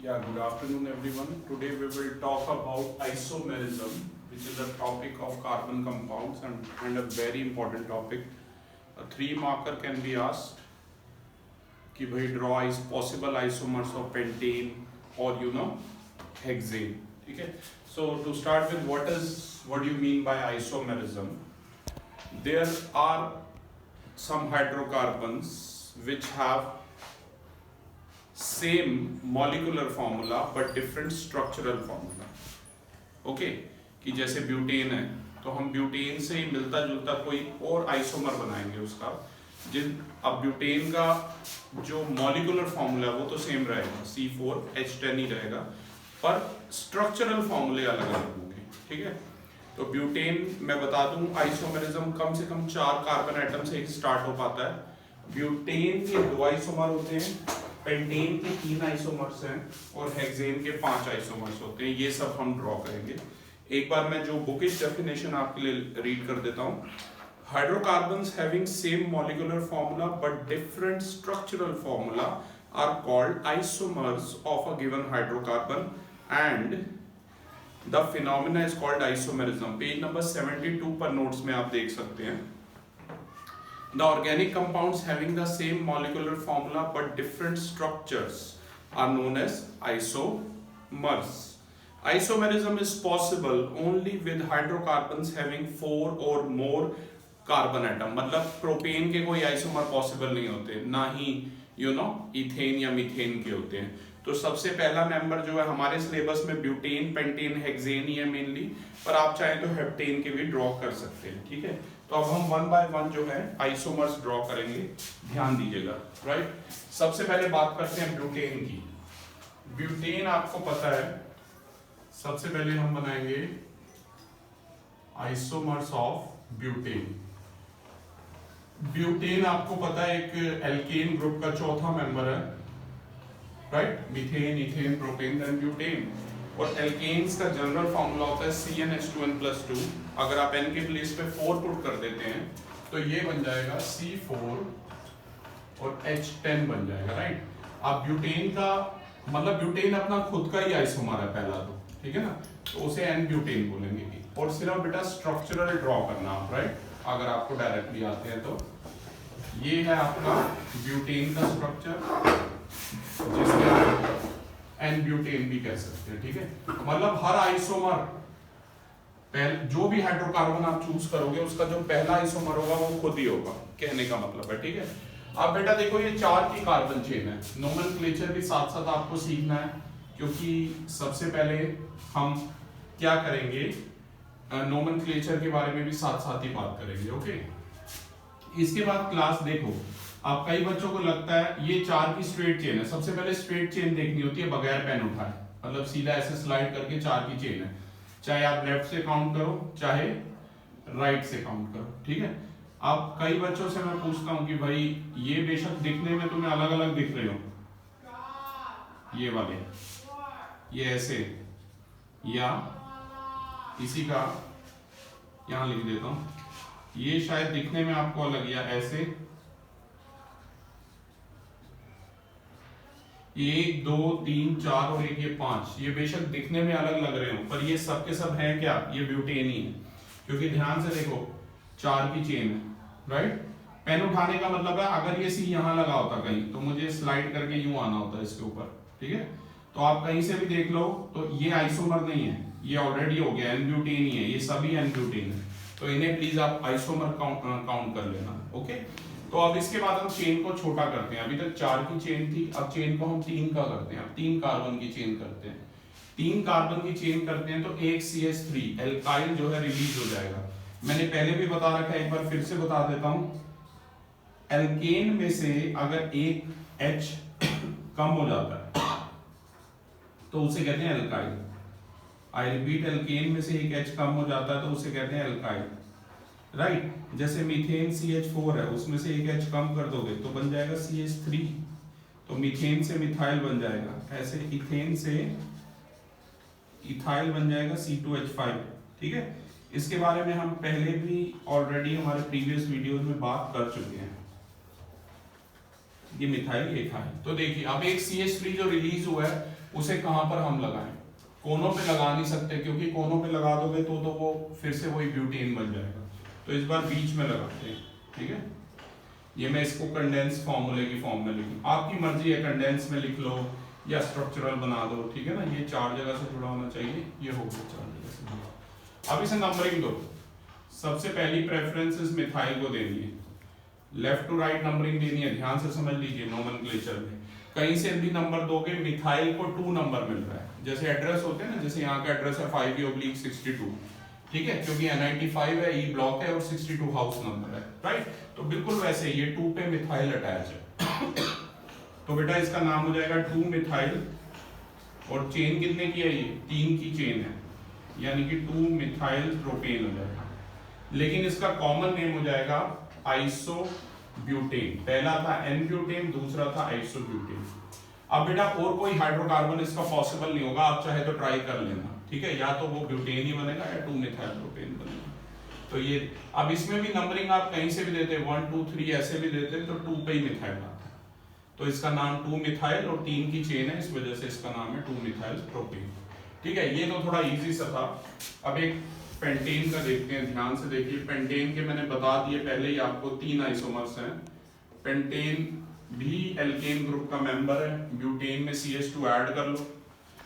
Yeah, good afternoon everyone. Today we will talk about isomerism, which is a topic of carbon compounds and a very important topic. A 3 marker can be asked कि भाई draw is possible isomers of pentane or hexane. ठीक है? So to start with, what do you mean by isomerism? There are some hydrocarbons which have same molecular formula but different structural formula. Okay कि जैसे butane है तो हम butane से ही मिलता जुलता कोई और आइसोमर बनाएंगे उसका अब ब्यूटेन का जो मॉलिकुलर फॉर्मूला है वो तो सेम रहेगा C4H10 ही रहेगा पर स्ट्रक्चरल फॉर्मूले अलग अलग होंगे. ठीक है, तो ब्यूटेन मैं बता दूं आइसोमेरिज्म कम से कम 4 कार्बन एटम से ही स्टार्ट हो पाता है. ब्यूटेन के 2 आइसोमर होते हैं, पेंटेन के 3 आइसोमर्स हैं और हेक्सेन के 5 आइसोमर्स होते हैं. ये सब हम ड्रॉ करेंगे. एक बार मैं जो बुकिश डेफिनेशन आपके लिए रीड कर देता हूँ. Hydrocarbons having same molecular formula but different structural formula are called isomers of a given hydrocarbon and the phenomena is called isomerism. Page number 72 पर नोट्स में आप देख सकते हैं. The organic compounds having the same molecular formula but different structures are known as isomers. Isomerism is possible only with hydrocarbons having 4 or more carbon atom. मतलब propane के कोई isomer possible नहीं होते, ना ही इथेन या मीथेन के होते हैं. तो सबसे पहला मेंबर जो है हमारे सिलेबस में ब्यूटेन, पेंटेन, हेक्सेन ही है मेनली, पर आप चाहें तो हेप्टेन के भी ड्रॉ कर सकते हैं. ठीक है, तो अब हम 1 बाय 1 जो है आइसोमर्स ड्रॉ करेंगे. ध्यान दीजिएगा. राइट, सबसे पहले बात करते हैं ब्यूटेन की. ब्यूटेन आपको पता है, सबसे पहले हम बनाएंगे आइसोमर्स ऑफ ब्यूटेन. ब्यूटेन आपको पता है एक एल्केन ग्रुप का चौथा मेंबर है. Right, methane, ethane, propane, then butane. और एल्केन्स का जनरल फॉर्मूला होता है CnH2n+2. अगर आप n के प्लेस पे 4 पुट कर देते हैं तो ये बन जाएगा C4 और H10 बन जाएगा. राइट, अब ब्यूटेन का मतलब ब्यूटेन अपना खुद का ही आइसोमर है पहला, तो ठीक है ना, तो उसे n ब्यूटेन बोलेंगे. और सिर्फ बेटा स्ट्रक्चरल ड्रॉ करना आप. राइट, अगर आपको डायरेक्टली आते हैं तो ये है आपका ब्यूटेन का स्ट्रक्चर जिसमें एन ब्यूटेन भी कह सकते हैं. ठीक है, मतलब हर आइसोमर जो भी हाइड्रोकार्बन आप चूज करोगे उसका जो पहला आइसोमर होगा वो खुद ही होगा, कहने का मतलब है. ठीक है, अब बेटा देखो ये 4 की कार्बन चेन है. नोमेनक्लेचर भी साथ साथ आपको सीखना है क्योंकि सबसे पहले हम क्या करेंगे, नोमेनक्लेचर के बारे में भी साथ साथ ही बात करेंगे. ओके, इसके बाद क्लास देखो, अब कई बच्चों को लगता है ये 4 की स्ट्रेट चेन है. सबसे पहले स्ट्रेट चेन देखनी होती है बगैर पेन उठाए, मतलब सीधा ऐसे स्लाइड करके 4 की चेन है. चाहे आप लेफ्ट से काउंट करो चाहे राइट से काउंट करो. ठीक है, अब कई बच्चों से मैं पूछता हूं कि भाई ये बेशक दिखने में तुम्हें अलग अलग दिख रहे हो, ये वाले, ये ऐसे, या इसी का यहां लिख देता हूं, ये शायद दिखने में आपको अलग, या ऐसे 1 2 3 4 और एक ये 5, ये बेशक दिखने में अलग लग रहे हो पर ये सब के सब हैं क्या, ये ब्यूटेन ही है. क्योंकि ध्यान से देखो 4 की चेन है. राइट, पेन उठाने का मतलब है अगर ये सी यहां लगा होता कहीं तो मुझे स्लाइड करके यूं आना होता इसके ऊपर. ठीक है, तो आप कहीं से भी देख लो तो ये आइसोमर नहीं है, ये ऑलरेडी हो गया एन ब्यूटेन ही है, ये सभी एन ब्यूटेन है. तो इन्हें प्लीज आप आइसोमर काउंट कर लेना. ओके, तो अब इसके बाद हम चेन को छोटा करते हैं. अभी तक 4 की चेन थी, अब चेन को हम 3 का करते हैं. अब 3 कार्बन की चेन करते हैं. 3 कार्बन की चेन करते हैं तो एक CH3 एल्काइल जो है रिलीज हो जाएगा. मैंने पहले भी बता रखा है, एक बार फिर से बता देता हूं. एल्केन में से अगर एक H कम हो जाता है तो उसे कहते हैं एल्काइल. आई रिपीट, एल्केन में से एक H कम हो जाता है तो उसे कहते हैं एल्काइल. राइट, जैसे मीथेन CH4 है, उसमें से एक H कम कर दोगे तो बन जाएगा CH3, तो मीथेन से मिथाइल बन जाएगा. ऐसे इथेन से इथाइल बन जाएगा C2H5. ठीक है, इसके बारे में हम पहले भी ऑलरेडी हमारे प्रीवियस वीडियोस में बात कर चुके हैं. ये मिथाइल, ये इथाइल. तो देखिए अब एक CH3 जो रिलीज हुआ है उसे कहाँ पर हम लगाएं? कोनों पे लगा नहीं सकते, क्योंकि कोनों पे लगा दोगे तो वो फिर से वही ब्यूटेन बन जाएगा। तो इस बार बीच में लगाते हैं, ठीक है। ये मैं इसको कंडेंस फॉर्मूले की फॉर्म में लिखूं, आपकी मर्जी है, कंडेंस में लिख लो या स्ट्रक्चरल बना दो, ठीक है ना। ये 4 जगह से जुड़ा होना चाहिए, ये हो गया 4 जगह से जुड़ा। अब इसे नंबरिंग दो। सबसे पहली प्रेफरेंस इस मिथाइल को देनी है, लेफ्ट टू राइट नंबरिंग देनी है, ध्यान से समझ लीजिए। नोमेनक्लेचर में कहीं से भी नंबर दोगे, मिथाइल को 2 नंबर मिल रहा है। जैसे एड्रेस होते हैं ना, जैसे यहाँ का एड्रेस है 5E/62, ठीक है, क्योंकि N95 है, ई ब्लॉक है और 62 हाउस नंबर है, राइट। तो बिल्कुल वैसे ये 2 पे मिथाइल अटैच है। तो बेटा इसका नाम हो जाएगा 2 मिथाइल, और चेन कितने की है? ये 3 की चेन है, यानी कि 2 मिथाइल प्रोपेन हो जाएगा। लेकिन इसका कॉमन नेम हो जाएगा आइसोब्यूटेन। पहला था N-ब्यूटेन, दूसरा था आइसोब्यूटेन। अब बेटा और कोई हाइड्रोकार्बन इसका पॉसिबल नहीं होगा, आप चाहे तो ट्राई कर लेना, ठीक है। या तो वो ब्यूटेन ही बनेगा या 2 मिथाइल प्रोपेन बनेगा। तो ये अब इसमें भी नंबरिंग आप कहीं से भी देते, 1 2 3 ऐसे भी देते, तो 2 पे ही मिथाइल आता है। तो इसका नाम 2 मिथाइल और 3 की चेन है, इस वजह से इसका नाम है 2 मिथाइल प्रोपेन, ठीक है। ये तो थोड़ा इजी सा था। अब एक पेंटेन का देखते हैं, ध्यान से देखिए। पेंटेन के मैंने बता दिए पहले ही आपको, 3 आइसोमर्स हैं। पेंटेन भी एल्केन ग्रुप का मेंबर है, ब्यूटेन में CH2 ऐड कर लो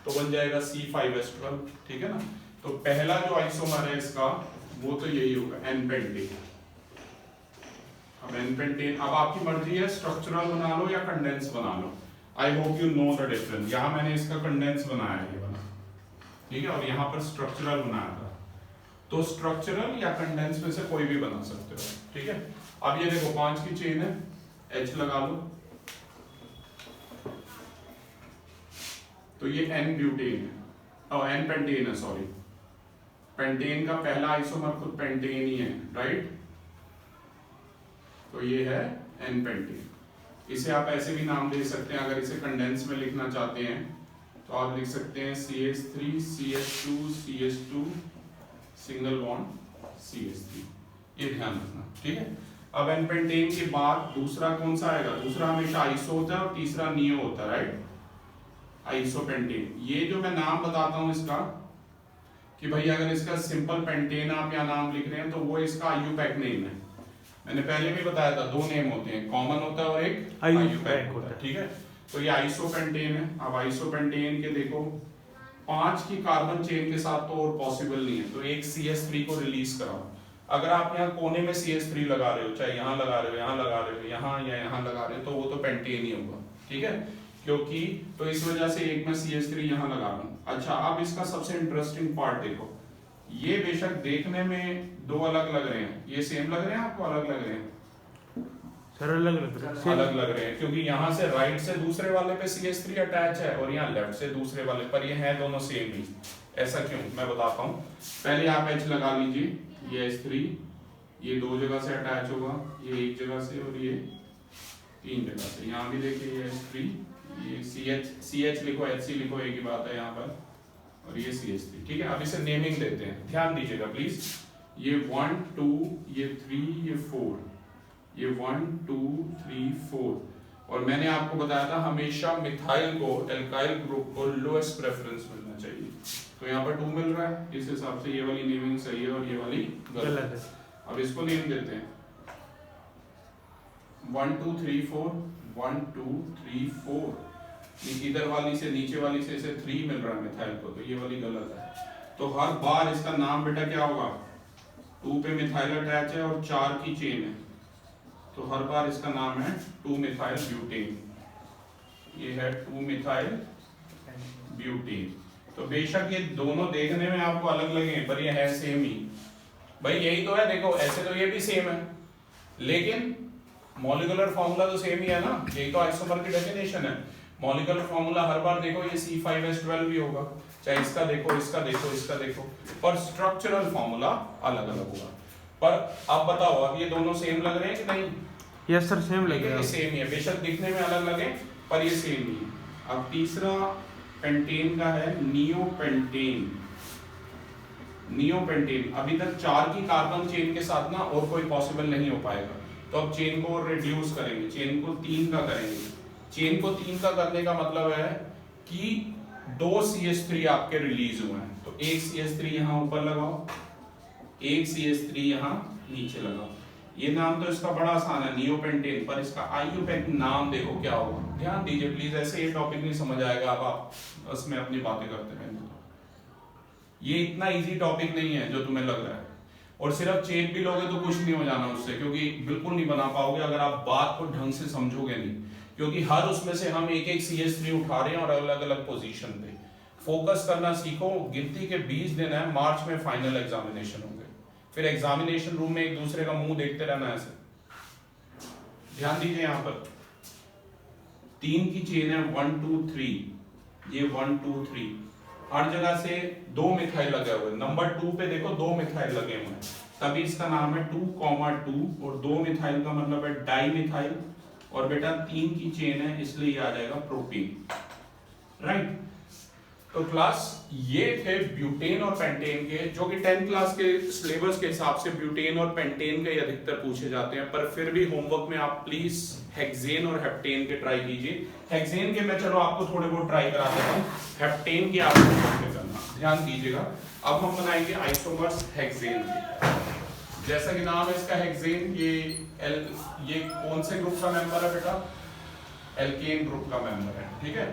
तो बन जाएगा C5H12, ठीक है ना। तो पहला जो आइसोमर है इसका वो तो यही होगा N-पेंटेन। अब N-पेंटेन, अब आपकी मर्जी है स्ट्रक्चरल बना लो या कंडेंस बना लो। I hope you know the difference. यहाँ मैंने इसका कंडेंस बनाया है, ये वाला, ठीक है, और यहाँ पर स्ट्रक्चरल बनाया था। तो स्ट्रक्चरल या कंडेंस में से कोई भी बना सकते हो, ठीक है। अब ये देखो 5 की चेन है, H लगा लो, तो ये N-ब्यूटेन है और N-पेंटेन है, सॉरी। पेंटेन का पहला आइसोमर खुद पेंटेन ही है, राइट। तो ये है N-पेंटेन। इसे आप ऐसे भी नाम दे सकते हैं, अगर इसे कंडेंस में लिखना चाहते हैं तो आप लिख सकते हैं CH3 CH2 CH2 single bond CH3, ये ध्यान रखना, ठीक है। अब N-पेंटेन के बाद दूसरा कौन सा आएगा? दूसरा हमेशा आइसो होता है और तीसरा नियो होता है, राइट। आइसोपेंटेन। ये जो मैं नाम बताता हूं इसका, कि भाई अगर इसका सिंपल पेंटेन आप यहाँ नाम लिख रहे हैं तो वो इसका आईयूपैक नेम है। मैंने पहले भी बताया था 2 नेम होते हैं, कॉमन होता है और एक आईयूपैक होता है, ठीक है। तो ये आइसोपेंटेन है। अब आइसोपेंटेन के देखो 5 की कार्बन चेन के साथ तो और पॉसिबल नहीं है, तो एक CH3 को रिलीज कराओ। अगर आप यहाँ कोने में CH3 लगा रहे हो, चाहे यहाँ लगा रहे हो, यहाँ लगा रहे हो, यहाँ या यहाँ लगा रहे हो, तो वो तो पेंटेन ही होगा, ठीक है, क्योंकि तो इस वजह से एक में CH3 यहाँ लगा रहा हूँ। अच्छा, अब इसका सबसे इंटरेस्टिंग पार्ट देखो, ये बेशक देखने में 2 अलग लग रहे हैं, ये सेम लग रहे हैं आपको, अलग लग रहे हैं? सर अलग लग रहे हैं, अलग लग रहे हैं, क्योंकि यहाँ से राइट से दूसरे वाले पे CH3 अटैच है और यहाँ लेफ्ट से दूसरे वाले पर, ये है दोनों सेम ही। ऐसा क्यों, मैं बताता हूँ। पहले आप H लगा लीजिए, ये H3, ये 2 जगह से अटैच होगा, ये 1 जगह से और ये 3 जगह से। यहाँ भी देखिए ये H3, ये CH लिखो, HC लिखो, एक ही बात है यहाँ पर, और ये CH3, ठीक है। अब इसे नेमिंग देते हैं, ध्यान दीजिएगा प्लीज। ये 1 2, ये 3, ये 4, ये 1 2 3 4, और मैंने आपको बताया था हमेशा मिथाइल को, एल्काइल ग्रुप को लोएस्ट प्रेफरेंस मिलना चाहिए। तो यहाँ पर 2 मिल रहा है, इस हिसाब से ये वाली नेमिंग सही है और ये वाली गलत है। अब इसको नेम देते हैं 1 2 3 4, 1 2 3 4। इधर वाली से, नीचे वाली से इसे 3 मिल रहा है मिथाइल को, तो ये वाली गलत है। तो हर बार इसका नाम बेटा क्या होगा? 2 पे मिथाइल अटैच है और 4 की चेन है, तो हर बार इसका नाम है 2 मिथाइल ब्यूटेन। ये है 2 मिथाइल ब्यूटेन। तो बेशक ये दोनों देखने में आपको अलग लगे पर ये है सेम ही। भाई यही तो है, देखो ऐसे तो ये भी सेम है लेकिन मॉलिक्यूलर फॉर्मूला तो सेम ही है ना, यही तो आइसोमर की डेफिनेशन है। मॉलिक्यूलर फॉर्मूला हर बार देखो ये C5H12 भी होगा, चाहे इसका देखो, इसका देखो, इसका देखो, पर स्ट्रक्चरल फॉर्मूला अलग अलग होगा। पर अब बताओ, अब ये दोनों सेम लग रहे हैं कि नहीं? यस सर, सेम लग रहा है। सेम ही है, बेशक दिखने में अलग लगे पर ये सेम ही है। अब तीसरा पेंटेन का है नियोपेंटेन। नियोपेंटेन अभी तक 4 की कार्बन चेन के साथ ना और कोई पॉसिबल नहीं हो पाएगा, तो अब चेन को रिड्यूस करेंगे, चेन को 3 का करेंगे। चेन को 3 का करने का मतलब है कि 2 CH3 आपके रिलीज हुए हैं, तो एक CH3 यहाँ ऊपर लगाओ, एक CH3 यहाँ नीचे लगाओ। ये नाम तो इसका बड़ा आसान है, नियोपेंटेन, पर इसका आईयूपेक्टिन नाम देखो क्या होगा। ध्यान दीजिए प्लीज, ऐसे ये टॉपिक नहीं समझ आएगा अब आप उसमें अपनी बातें करते रहेंगे। ये इतना इजी टॉपिक नहीं है जो तुम्हें लग रहा है, और सिर्फ चेक भी लोगे तो कुछ नहीं हो जाना उससे, क्योंकि बिल्कुल नहीं बना पाओगे अगर आप बात को ढंग से समझोगे नहीं, क्योंकि हर उसमें से हम एक एक CH3 उठा रहे हैं और अलग अलग पोजीशन पे। फोकस करना सीखो, गिनती के 20 दिन है, मार्च में फाइनल एग्जामिनेशन होंगे, फिर एग्जामिनेशन रूम में एक दूसरे का मुंह देखते रहना ऐसे। ध्यान दीजिए यहाँ पर 3 की चेन है 1 2 3, ये 1 2 3, हर जगह से 2 मिथाइल लगे हुए, नंबर 2 पे देखो 2 मिथाइल लगे हुए हैं, तभी इसका नाम है 2,2, और 2 मिथाइल का मतलब है डाई मिथाइल, और बेटा 3 की चेन है इसलिए ये आ जाएगा प्रोटीन, राइट। तो क्लास ये थे ब्यूटेन और पेंटेन के, जो कि 10th क्लास के सिलेबस के हिसाब से ब्यूटेन और पेंटेन के अधिकतर पूछे जाते हैं, पर फिर भी होमवर्क में आप प्लीज हेक्सेन और हेप्टेन के ट्राई कीजिए। हेक्सेन के मैं चलो आपको थोड़े बहुत ट्राई करा देता हूँ, हेप्टेन के आपको करना, ध्यान दीजिएगा। अब हम बनाएंगे आइसोमर्स हेक्सेन के, जैसा कि नाम है इसका हेक्सेन, ये कौन से ग्रुप का मेंबर है बेटा, एल्केन ग्रुप का मेंबर है, ठीक है।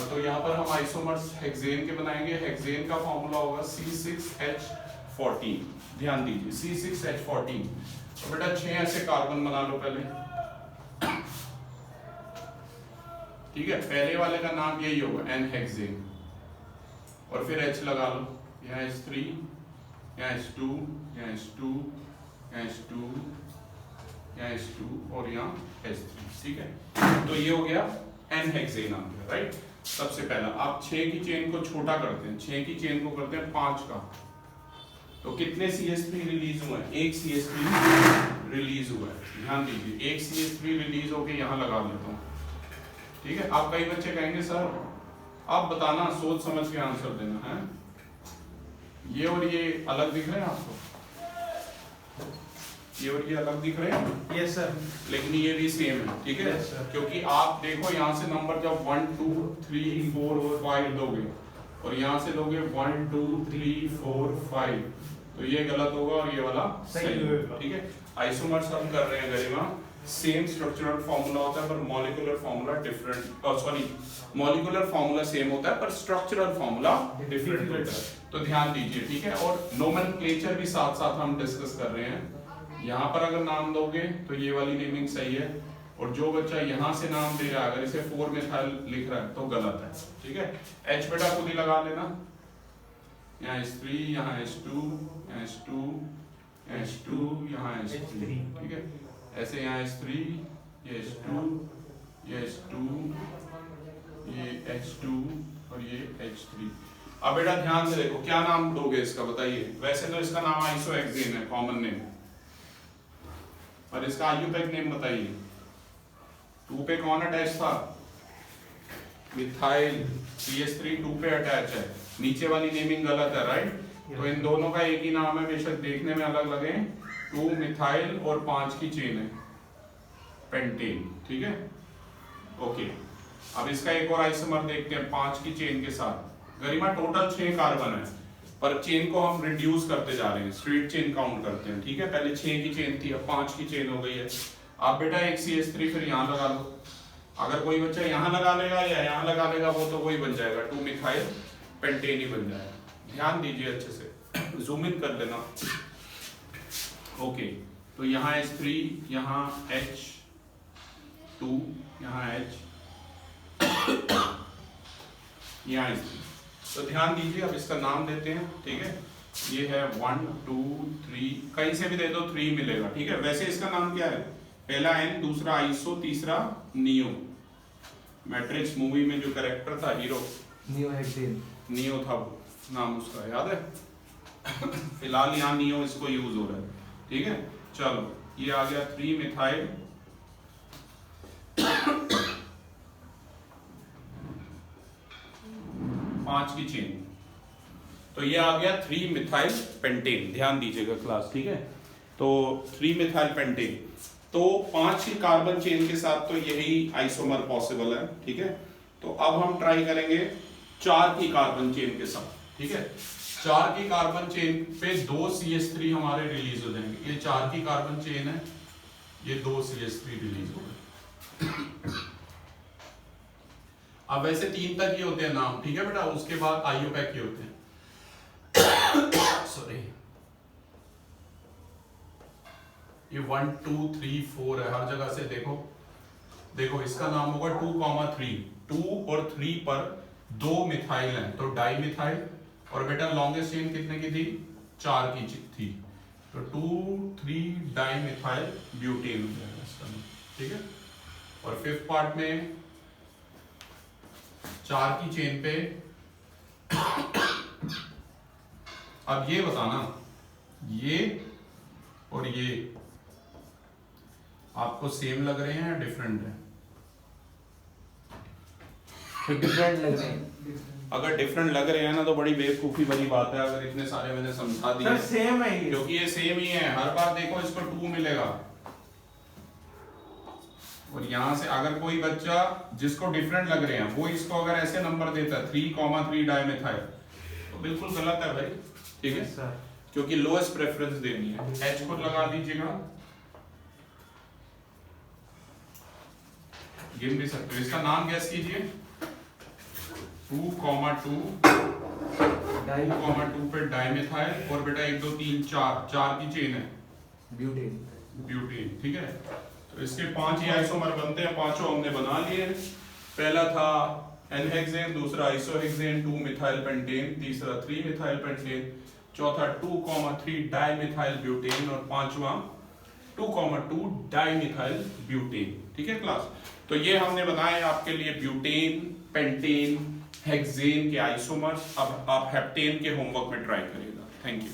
तो यहाँ पर हम आइसोमर्स हेक्सेन के बनाएंगे। हेक्सेन का फॉर्मूला होगा C6H14, ध्यान दीजिए C6H14। तो बेटा 6 ऐसे कार्बन बना लो पहले, ठीक है, पहले वाले का नाम यही होगा N हेक्सेन, और फिर H लगा लो, यहाँ H3, यहाँ H2, यहाँ H2, यहाँ H2, यहाँ H2 और यहाँ H3, ठीक है। तो ये हो गया N हेक्सेन आ गया, राइट। सबसे पहला आप 6 की चेन को छोटा करते हैं, 6 की चेन को करते हैं 5 का, तो कितने CH3 रिलीज हुए हैं, एक CH3 रिलीज हुआ है, ध्यान दीजिए एक CH3 रिलीज होके यहाँ लगा लेता हूँ, ठीक है। आप कई बच्चे कहेंगे सर आप बताना, सोच समझ के आंसर देना है, ये और ये अलग दिख रहे हैं आपको, ये और ये अलग दिख रहे हैं, यस सर, लेकिन ये भी सेम है, ठीक है। Yes, sir. क्योंकि आप देखो यहाँ से नंबर जब 1 2 3 4 5 दोगे और यहाँ से दोगे 1 2 3 4 5, तो ये गलत होगा और ये वाला सही होगा, ठीक है। आइसोमर्स हम कर रहे हैं गरिमा, सेम स्ट्रक्चरल फॉर्मूला होता है पर molecular formula different, sorry molecular formula same होता है पर स्ट्रक्चरल फॉर्मूला डिफरेंट होता है, तो ध्यान दीजिए, ठीक है। और नोमेनक्लेचर भी साथ साथ हम डिस्कस कर रहे हैं। यहाँ पर अगर नाम दोगे तो ये वाली नेमिंग सही है, और जो बच्चा यहाँ से नाम दे रहा है अगर इसे 4 मिथाइल लिख रहा है तो गलत है, ठीक है। H बेटा खुद ही लगा लेना, यहाँ H3, यहाँ H2, यहाँ H2, यहाँ H2, यहाँ H3, ठीक है। ऐसे यहाँ H3, ये H2, ये H2, ये H2 और ये H3। अब बेटा ध्यान से देखो क्या नाम दोगे इसका, बताइए। वैसे तो इसका नाम आइसोहेक्सेन है, कॉमन नेम, पर इसका आईयूपैक नेम बताइए। 2 पे कौन अटैच था, मिथाइल, CH3 2 पे अटैच है, नीचे वाली नेमिंग गलत है, राइट। तो इन दोनों का एक ही नाम है, बेशक देखने में अलग लगे, 2 मिथाइल और 5 की चेन है, पेंटेन, ठीक है, ओके। अब इसका एक और आइसोमर देखते हैं 5 की चेन के साथ। गरिमा टोटल 6 कार्बन है, पर चेन को हम रिड्यूस करते जा रहे हैं, स्ट्रेट चेन काउंट करते हैं, ठीक है। पहले 6 की चेन थी, अब 5 की चेन हो गई है। आप बेटा एक CH3 फिर यहाँ लगा लो, अगर कोई बच्चा यहाँ लगा लेगा या यहाँ लगा लेगा वो तो वही बन जाएगा, 2 मिथाइल पेंटेन ही बन जाएगा। ध्यान दीजिए अच्छे से, जूम इन कर लेना, ओके। तो यहाँ H3, यहाँ H2, यहाँ H, यहाँ H3। तो ध्यान दीजिए, अब इसका नाम देते हैं, ठीक है। ये है 1 2 3, कहीं से भी दे दो 3 मिलेगा, ठीक है। वैसे इसका नाम क्या है, पहला N, दूसरा आइसो, तीसरा नियो। मैट्रिक्स मूवी में जो कैरेक्टर था हीरो, नियो हेक्सेन, नियो था वो नाम उसका, याद है। फिलहाल यहाँ नियो इसको यूज हो रहा है, ठीक है। चलो ये आ गया 3 मिथाइल, पांच की चेन, तो ये आ गया 3 मिथाइल पेंटेन। ध्यान दीजिएगा क्लास, ठीक है। तो 3 मिथाइल पेंटेन, तो 5 की कार्बन चेन के साथ तो यही आइसोमर पॉसिबल है, ठीक है। तो अब हम ट्राई करेंगे 4 की कार्बन चेन के साथ, ठीक है। 4 की कार्बन चेन पे 2 CH3 हमारे रिलीज हो जाएंगे। ये 4 की कार्बन चेन है, ये 2 CH3 रिलीज हो गए। अब वैसे 3 तक ही होते हैं नाम, ठीक है बेटा, उसके बाद आईयूपैक ही होते हैं। सॉरी, ये 1 2 3 4 है, हर जगह से देखो देखो इसका नाम होगा 2,3। 2 और 3 पर 2 मिथाइल हैं तो डाई मिथाइल, और बेटा लॉन्गेस्ट चेन कितने की थी? 4 की थी, तो 2 3 डाई मिथाइल ब्यूटेन हो जाएगा इसका नाम, ठीक है। और 5th पार्ट में 4 की चेन पे अब ये बताना, ये और ये आपको सेम लग रहे हैं या डिफरेंट है? डिफरेंट लग रहे हैं। अगर डिफरेंट लग रहे हैं ना तो बड़ी बेवकूफी वाली बात है, अगर इतने सारे मैंने समझा दिए। सर सेम है ये, क्योंकि ये सेम ही है, हर बार देखो इसको 2 मिलेगा। और यहां से अगर कोई बच्चा जिसको डिफरेंट लग रहे हैं वो इसको अगर ऐसे नंबर देता है 3,3 डाइमेथाइल, तो बिल्कुल गलत है भाई, ठीक है सर, क्योंकि लोएस्ट प्रेफरेंस देनी है। H को लगा दीजिएगा, गिन भी सकते हो। इसका नाम गैस कीजिए, 2,2 पे डाइमेथाइल, और बेटा 1 2 3 4 की चेन है ब्यूटेन, ठीक है। तो इसके 5 ही आइसोमर बनते हैं, पांचों हमने बना लिए। पहला था एनहेक्सेन, दूसरा आइसोहेक्सेन 2 मिथाइल पेंटेन, तीसरा 3 मिथाइल पेंटेन, चौथा 2,3 डाइमिथाइल ब्यूटेन, और पांचवा 2,2 डाइमिथाइल ब्यूटेन, ठीक है क्लास। तो ये हमने बनाए आपके लिए ब्यूटेन, पेंटेन, हेक्सेन के आइसोमर्स। अब आप हेप्टेन के होमवर्क में ट्राई करिएगा। Thank you.